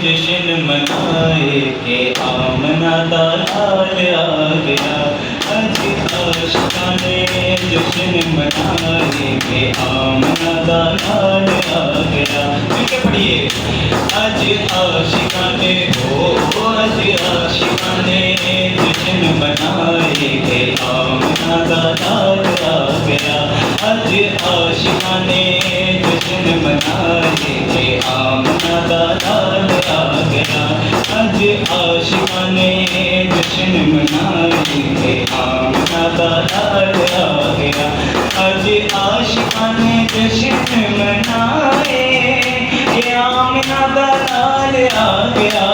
जश्न मनाए के आमना दा लाल आ गया। अज आशिका ने जश्न मनाए के आमना दा लाल आ गया। मिलके पढ़िए। अज आशिका ने अज आशिका ने जश्न मनाए के आमना दा लाल आ गया। अज आशिका ने जश्न मनाए के आमना दा लाल आ गया। अज आशिका ने जश्न मनाए के आमना दा लाल आ गया। अज आशिका ने जश्न मनाए के आमना दा लाल आ गया।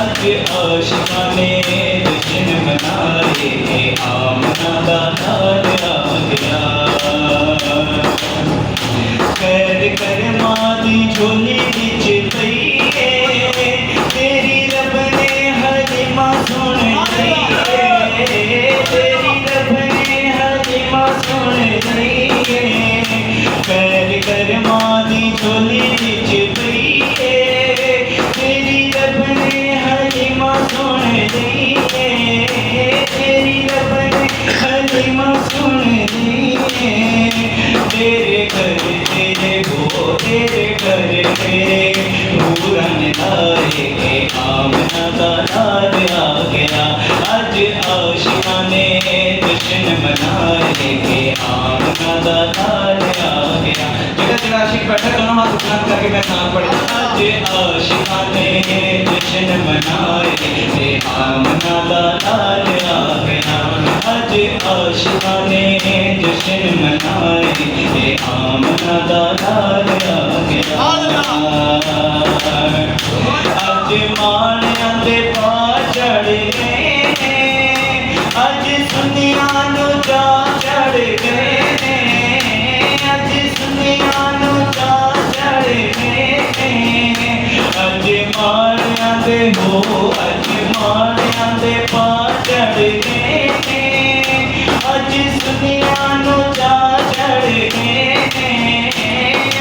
अज आशिका ने जश्न मनाए के आमना दा लाल आ गया। खैर कर मादी झोली बिच पई तेरी रब ने हलीमा सुन ली। तेरी रब ने हलीमा सुन ली। खैर कर मादी झोली बिच पई तेरी रब ने हलीमा सुन ली। तेरी रब ने हलीमा सुन ली। तेरे घर तेरे घर तेरे पूरन लाए के आमना दा लाल आ गया। अज आशिका ने जश्न मनाए के आमना दा लाल आ गया। जगह जगह आशिक बैठा दोनों हाथ बुलंद करके मैं नाम पढ़ी। अज आशिका ने जश्न मनाए के आमना दा लाल आ गया। अज आशिका ने जश्न मनाए के आमना दा लाल आ गया। अज माणियां दे पा चढ़ गए। अज सुनिया नू चा चढ़ गए। अज सुनिया नू चा चढ़ गए। अज माणियां दे अज माणियां दे पा चढ़ गए। अज सुनिया नू चा चढ़ गए।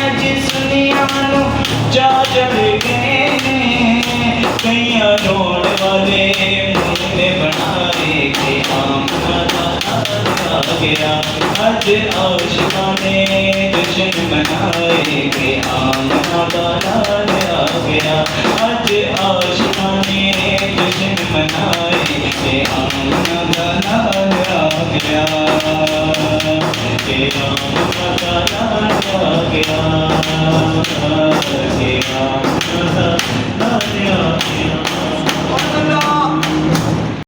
अज सुनिया नू चा चढ़ गए। कईयां रोण वाले मुंडे बनाए के आमना दा लाल आ गया। अज आशिका ने जश्न मनाए के आमना दा लाल आ गया। अज आशिका ने जश्न मनाए के आमना दा लाल आ गया। के आमना दा लाल आ गया। के आमना दा